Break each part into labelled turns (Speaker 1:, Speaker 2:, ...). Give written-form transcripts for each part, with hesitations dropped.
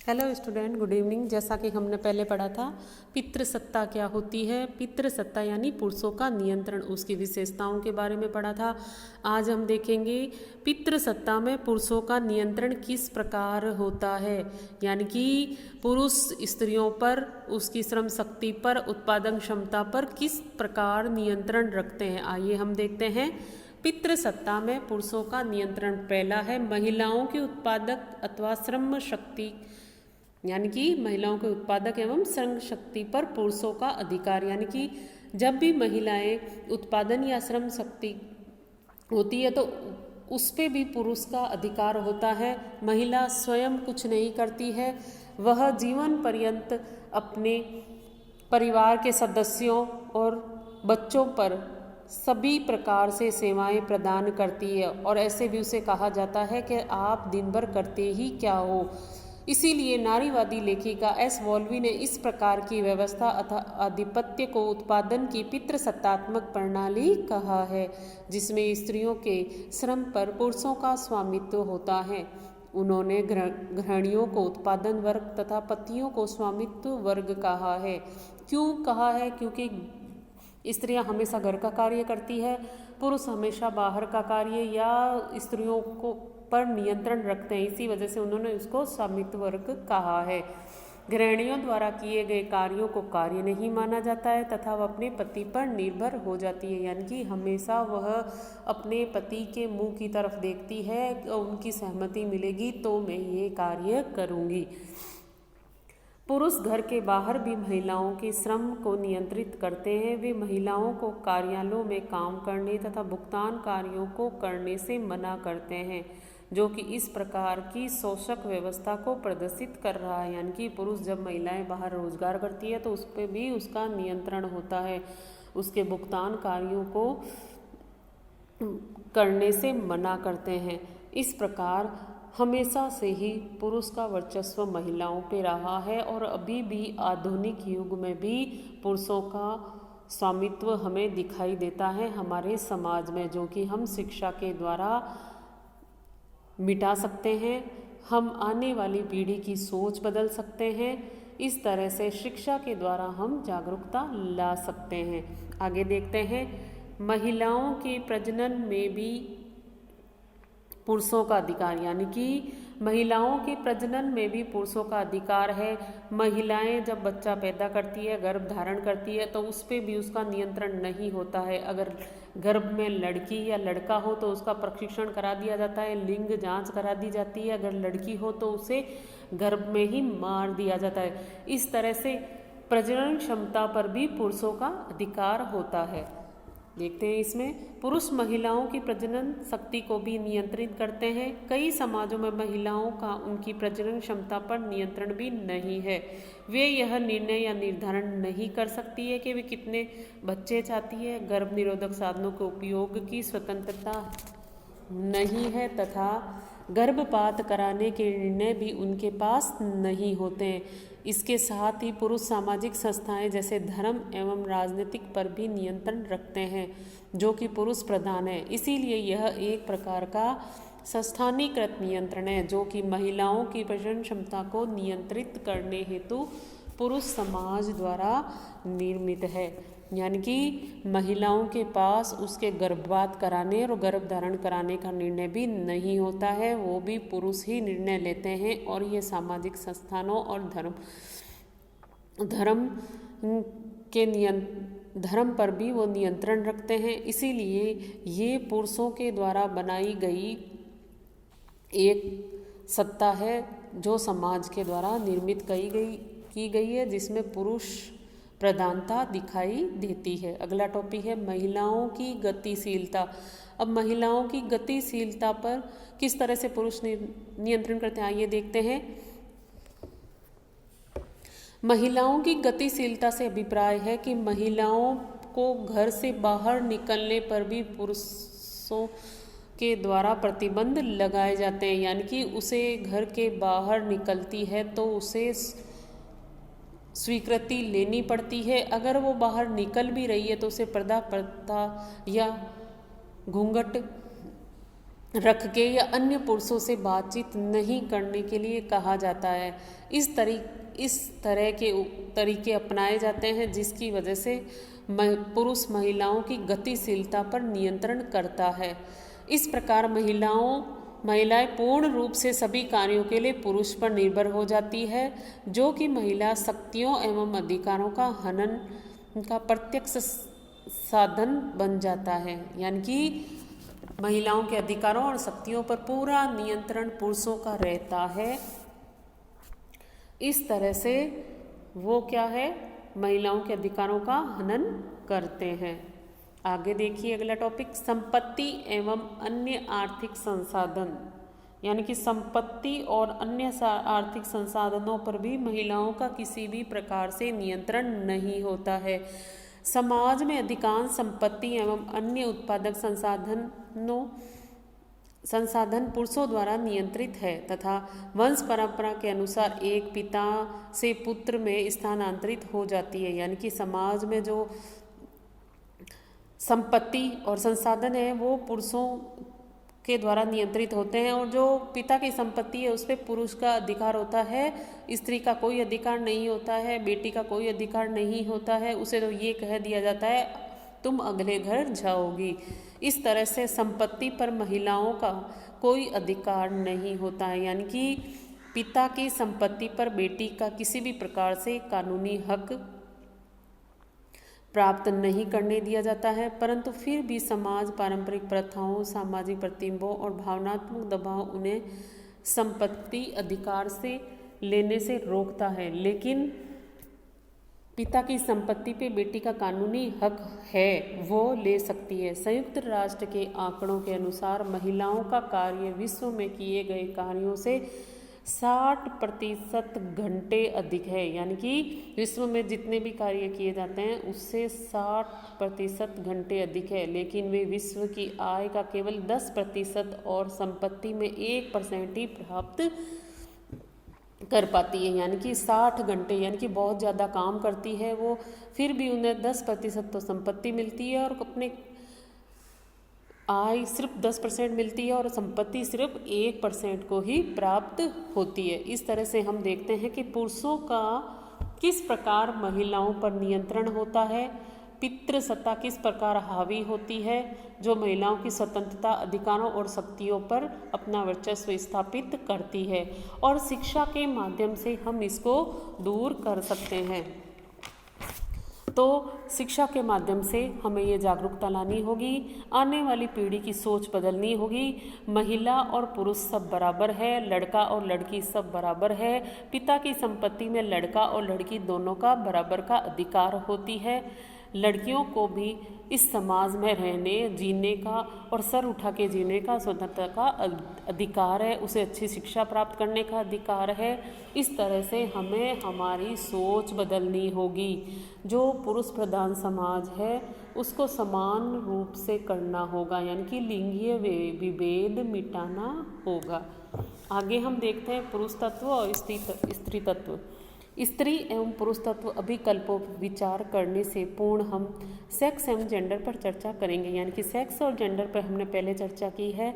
Speaker 1: Hello student, good evening. जैसा कि हमने पहले पढ़ा था, पितृसत्ता क्या होती है। पितृसत्ता यानी पुरुषों का नियंत्रण, उसकी विशेषताओं के बारे में पढ़ा था। आज हम देखेंगे पितृसत्ता में पुरुषों का नियंत्रण किस प्रकार होता है, यानी कि पुरुष स्त्रियों पर, उसकी श्रम शक्ति पर, उत्पादन क्षमता पर किस प्रकार नियंत्रण रखते हैं। आइए हम देखते हैं। पितृसत्ता में पुरुषों का नियंत्रण पहला है महिलाओं की उत्पादक अथवा श्रम शक्ति, यानी कि महिलाओं के उत्पादक एवं श्रम शक्ति पर पुरुषों का अधिकार। यानी कि जब भी महिलाएं उत्पादन या श्रम शक्ति होती है तो उस पे भी पुरुष का अधिकार होता है। महिला स्वयं कुछ नहीं करती है, वह जीवन पर्यंत अपने परिवार के सदस्यों और बच्चों पर सभी प्रकार से सेवाएं प्रदान करती है, और ऐसे भी उसे कहा जाता है कि आप दिन भर करते ही क्या हो। इसीलिए नारीवादी लेखिका एस वॉल्वी ने इस प्रकार की व्यवस्था अथवा आधिपत्य को उत्पादन की पितृसत्तात्मक प्रणाली कहा है, जिसमें स्त्रियों के श्रम पर पुरुषों का स्वामित्व होता है। उन्होंने गृहिणियों को उत्पादन वर्ग तथा पतियों को स्वामित्व वर्ग कहा है। क्यों कहा है? क्योंकि स्त्रियां हमेशा घर का कार्य करती है, पुरुष हमेशा बाहर का कार्य या स्त्रियों को पर नियंत्रण रखते हैं। इसी वजह से उन्होंने उसको स्वामित्व वर्ग कहा है। गृहिणियों द्वारा किए गए कार्यों को कार्य नहीं माना जाता है तथा वह अपने पति पर निर्भर हो जाती है, यानी कि हमेशा वह अपने पति के मुंह की तरफ देखती है, उनकी सहमति मिलेगी तो मैं ये कार्य करूँगी। पुरुष घर के बाहर भी महिलाओं के श्रम को नियंत्रित करते हैं। वे महिलाओं को कार्यालयों में काम करने तथा भुगतान कार्यों को करने से मना करते हैं, जो कि इस प्रकार की शोषक व्यवस्था को प्रदर्शित कर रहा है। यानी कि पुरुष जब महिलाएं बाहर रोजगार करती है तो उस पर भी उसका नियंत्रण होता है, उसके भुगतान कार्यों को करने से मना करते हैं। इस प्रकार हमेशा से ही पुरुष का वर्चस्व महिलाओं पे रहा है, और अभी भी आधुनिक युग में भी पुरुषों का स्वामित्व हमें दिखाई देता है हमारे समाज में, जो कि हम शिक्षा के द्वारा मिटा सकते हैं। हम आने वाली पीढ़ी की सोच बदल सकते हैं। इस तरह से शिक्षा के द्वारा हम जागरूकता ला सकते हैं। आगे देखते हैं। महिलाओं के प्रजनन में भी पुरुषों का अधिकार, यानी कि महिलाओं के प्रजनन में भी पुरुषों का अधिकार है। महिलाएं जब बच्चा पैदा करती है, गर्भ धारण करती है, तो उस पर भी उसका नियंत्रण नहीं होता है। अगर गर्भ में लड़की या लड़का हो तो उसका प्रशिक्षण करा दिया जाता है, लिंग जांच करा दी जाती है। अगर लड़की हो तो उसे गर्भ में ही मार दिया जाता है। इस तरह से प्रजनन क्षमता पर भी पुरुषों का अधिकार होता है। देखते हैं इसमें, पुरुष महिलाओं की प्रजनन शक्ति को भी नियंत्रित करते हैं। कई समाजों में महिलाओं का उनकी प्रजनन क्षमता पर नियंत्रण भी नहीं है। वे यह निर्णय या निर्धारण नहीं कर सकती है कि वे कितने बच्चे चाहती है। गर्भ निरोधक साधनों के उपयोग की स्वतंत्रता नहीं है तथा गर्भपात कराने के निर्णय भी उनके पास नहीं होते हैं। इसके साथ ही पुरुष सामाजिक संस्थाएं जैसे धर्म एवं राजनीतिक पर भी नियंत्रण रखते हैं, जो कि पुरुष प्रधान है। इसीलिए यह एक प्रकार का संस्थानीकृत नियंत्रण है, जो कि महिलाओं की प्रजनन क्षमता को नियंत्रित करने हेतु पुरुष समाज द्वारा निर्मित है। यानी कि महिलाओं के पास उसके गर्भपात कराने और गर्भ धारण कराने का निर्णय भी नहीं होता है, वो भी पुरुष ही निर्णय लेते हैं। और ये सामाजिक संस्थानों और धर्म पर भी वो नियंत्रण रखते हैं। इसीलिए ये पुरुषों के द्वारा बनाई गई एक सत्ता है, जो समाज के द्वारा निर्मित की गई है, जिसमें पुरुष प्रधानता दिखाई देती है। अगला टॉपिक है महिलाओं की गतिशीलता। अब महिलाओं की गतिशीलता पर किस तरह से पुरुष नियंत्रण करते हैं, आइए देखते हैं। महिलाओं की गतिशीलता से अभिप्राय है कि महिलाओं को घर से बाहर निकलने पर भी पुरुषों के द्वारा प्रतिबंध लगाए जाते हैं। यानी कि उसे घर के बाहर निकलती है तो उसे स्वीकृति लेनी पड़ती है। अगर वो बाहर निकल भी रही है तो उसे पर्दा प्रथा या घूंघट रख के या अन्य पुरुषों से बातचीत नहीं करने के लिए कहा जाता है। इस तरह के तरीके अपनाए जाते हैं जिसकी वजह से पुरुष महिलाओं की गतिशीलता पर नियंत्रण करता है। इस प्रकार महिलाएं पूर्ण रूप से सभी कार्यों के लिए पुरुष पर निर्भर हो जाती है, जो कि महिला शक्तियों एवं अधिकारों का हनन का प्रत्यक्ष साधन बन जाता है। यानी कि महिलाओं के अधिकारों और शक्तियों पर पूरा नियंत्रण पुरुषों का रहता है। इस तरह से वो क्या है, महिलाओं के अधिकारों का हनन करते हैं। आगे देखिए अगला टॉपिक, संपत्ति एवं अन्य आर्थिक संसाधन। यानी कि संपत्ति और अन्य आर्थिक संसाधनों पर भी महिलाओं का किसी भी प्रकार से नियंत्रण नहीं होता है। समाज में अधिकांश संपत्ति एवं अन्य उत्पादक संसाधन पुरुषों द्वारा नियंत्रित है तथा वंश परंपरा के अनुसार एक पिता से पुत्र में स्थानांतरित हो जाती है। यानी कि समाज में जो संपत्ति और संसाधन है वो पुरुषों के द्वारा नियंत्रित होते हैं, और जो पिता की संपत्ति है उस पर पुरुष का अधिकार होता है, स्त्री का कोई अधिकार नहीं होता है, बेटी का कोई अधिकार नहीं होता है। उसे तो ये कह दिया जाता है तुम अगले घर जाओगी। इस तरह से संपत्ति पर महिलाओं का कोई अधिकार नहीं होता है। यानी कि पिता की संपत्ति पर बेटी का किसी भी प्रकार से कानूनी हक प्राप्त नहीं करने दिया जाता है, परंतु फिर भी समाज पारंपरिक प्रथाओं, सामाजिक प्रतिबंधों और भावनात्मक दबाव उन्हें संपत्ति अधिकार से लेने से रोकता है। लेकिन पिता की संपत्ति पे बेटी का कानूनी हक है, वो ले सकती है। संयुक्त राष्ट्र के आंकड़ों के अनुसार महिलाओं का कार्य विश्व में किए गए कार्यों से 60% घंटे अधिक है। यानी कि विश्व में जितने भी कार्य किए जाते हैं उससे 60% घंटे अधिक है, लेकिन वे विश्व की आय का केवल 10% और संपत्ति में 1% ही प्राप्त कर पाती है। यानी कि 60 घंटे, यानी कि बहुत ज़्यादा काम करती है वो, फिर भी उन्हें 10% तो संपत्ति मिलती है और अपने आय सिर्फ 10% मिलती है और संपत्ति सिर्फ 1% को ही प्राप्त होती है। इस तरह से हम देखते हैं कि पुरुषों का किस प्रकार महिलाओं पर नियंत्रण होता है, पितृसत्ता किस प्रकार हावी होती है, जो महिलाओं की स्वतंत्रता, अधिकारों और शक्तियों पर अपना वर्चस्व स्थापित करती है, और शिक्षा के माध्यम से हम इसको दूर कर सकते हैं। तो शिक्षा के माध्यम से हमें ये जागरूकता लानी होगी, आने वाली पीढ़ी की सोच बदलनी होगी। महिला और पुरुष सब बराबर है, लड़का और लड़की सब बराबर है। पिता की संपत्ति में लड़का और लड़की दोनों का बराबर का अधिकार होती है। लड़कियों को भी इस समाज में रहने, जीने का और सर उठा के जीने का स्वतंत्रता का अधिकार है, उसे अच्छी शिक्षा प्राप्त करने का अधिकार है। इस तरह से हमें हमारी सोच बदलनी होगी। जो पुरुष प्रधान समाज है उसको समान रूप से करना होगा, यानी कि लिंगीय विभेद मिटाना होगा। आगे हम देखते हैं पुरुष तत्व और स्त्री तत्व। स्त्री एवं पुरुष तत्व अभिकल्पों पर विचार करने से पूर्ण हम सेक्स एवं जेंडर पर चर्चा करेंगे। यानी कि सेक्स और जेंडर पर हमने पहले चर्चा की है।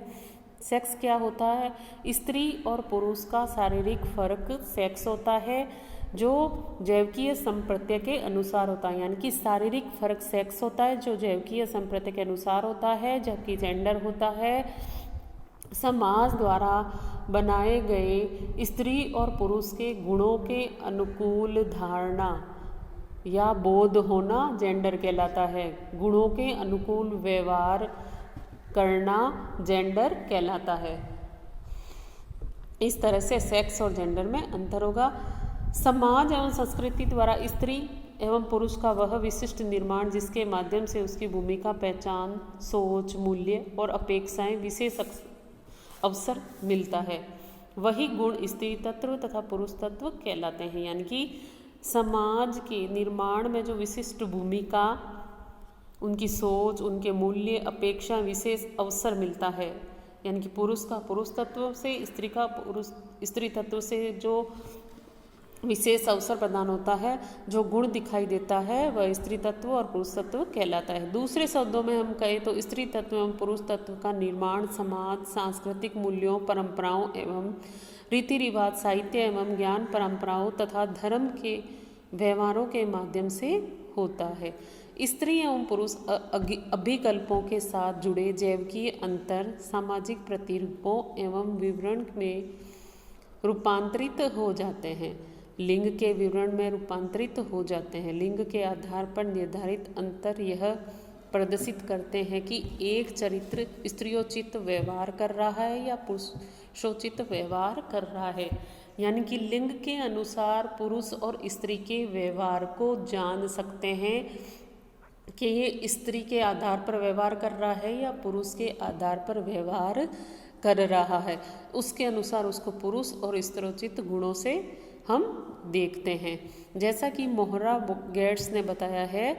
Speaker 1: सेक्स क्या होता है? स्त्री और पुरुष का शारीरिक फर्क सेक्स होता है, जो जैविकीय संप्रत्यय के अनुसार होता है। यानी कि शारीरिक फर्क सेक्स होता है जो जैविकीय संप्रत्यय के अनुसार होता है, जबकि जेंडर होता है समाज द्वारा बनाए गए स्त्री और पुरुष के गुणों के अनुकूल धारणा या बोध होना जेंडर कहलाता है। गुणों के अनुकूल व्यवहार करना जेंडर कहलाता है। इस तरह से सेक्स और जेंडर में अंतर होगा। समाज एवं संस्कृति द्वारा स्त्री एवं पुरुष का वह विशिष्ट निर्माण जिसके माध्यम से उसकी भूमिका, पहचान, सोच, मूल्य और अपेक्षाएं विशेष अवसर मिलता है, वही गुण स्त्री तत्व तथा पुरुष तत्व कहलाते हैं। यानी कि समाज के निर्माण में जो विशिष्ट भूमिका, उनकी सोच, उनके मूल्य, अपेक्षा, विशेष अवसर मिलता है। यानी कि पुरुष का पुरुष तत्व से, स्त्री का स्त्री तत्व से जो विशेष अवसर प्रदान होता है। जो गुण दिखाई देता है वह स्त्री तत्व और पुरुष तत्व कहलाता है। दूसरे शब्दों में हम कहें तो स्त्री तत्व एवं पुरुष तत्व का निर्माण समाज, सांस्कृतिक मूल्यों, परंपराओं एवं रीति रिवाज, साहित्य एवं ज्ञान परंपराओं तथा धर्म के व्यवहारों के माध्यम से होता है। स्त्री एवं पुरुष अभिकल्पों के साथ जुड़े जैविकीय अंतर सामाजिक प्रतिरूपों एवं विवरण में रूपांतरित हो जाते हैं। लिंग के विवरण में रूपांतरित हो जाते हैं। लिंग के आधार पर निर्धारित अंतर यह प्रदर्शित करते हैं कि एक चरित्र स्त्रियोचित व्यवहार कर रहा है या पुरुषोचित व्यवहार कर रहा है। यानी कि लिंग के अनुसार पुरुष और स्त्री के व्यवहार को जान सकते हैं कि ये स्त्री के आधार पर व्यवहार कर रहा है या पुरुष के आधार पर व्यवहार कर रहा है। उसके अनुसार उसको पुरुष और स्त्रोचित गुणों से हम देखते हैं। जैसा कि मोहरा गेट्स ने बताया है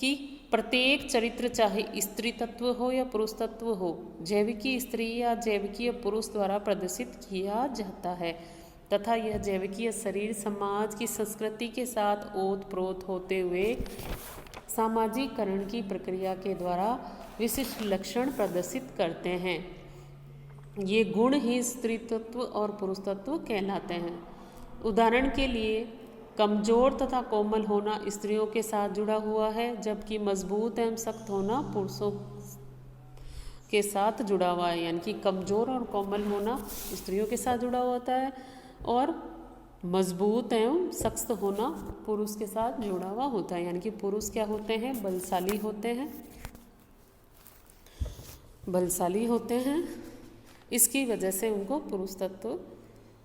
Speaker 1: कि प्रत्येक चरित्र चाहे स्त्री तत्व हो या पुरुष तत्व हो, जैविकीय स्त्री या जैविकीय पुरुष द्वारा प्रदर्शित किया जाता है तथा यह जैविकीय शरीर समाज की संस्कृति के साथ ओत प्रोत होते हुए सामाजिकरण की प्रक्रिया के द्वारा विशिष्ट लक्षण प्रदर्शित करते हैं। ये गुण ही स्त्री तत्व और पुरुष तत्व कहलाते हैं। उदाहरण के लिए कमजोर तथा कोमल होना स्त्रियों के साथ जुड़ा हुआ है, जबकि मजबूत एवं सख्त होना पुरुषों के साथ जुड़ा हुआ है। यानी कि कमजोर और कोमल होना स्त्रियों के साथ जुड़ा होता है और मजबूत एवं सख्त होना पुरुष के साथ जुड़ा हुआ होता है। यानी कि पुरुष क्या होते हैं, बलशाली होते हैं। इसकी वजह से उनको पुरुष तत्व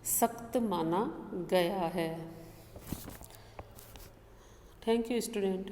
Speaker 1: सख्त माना गया है। Thank you student.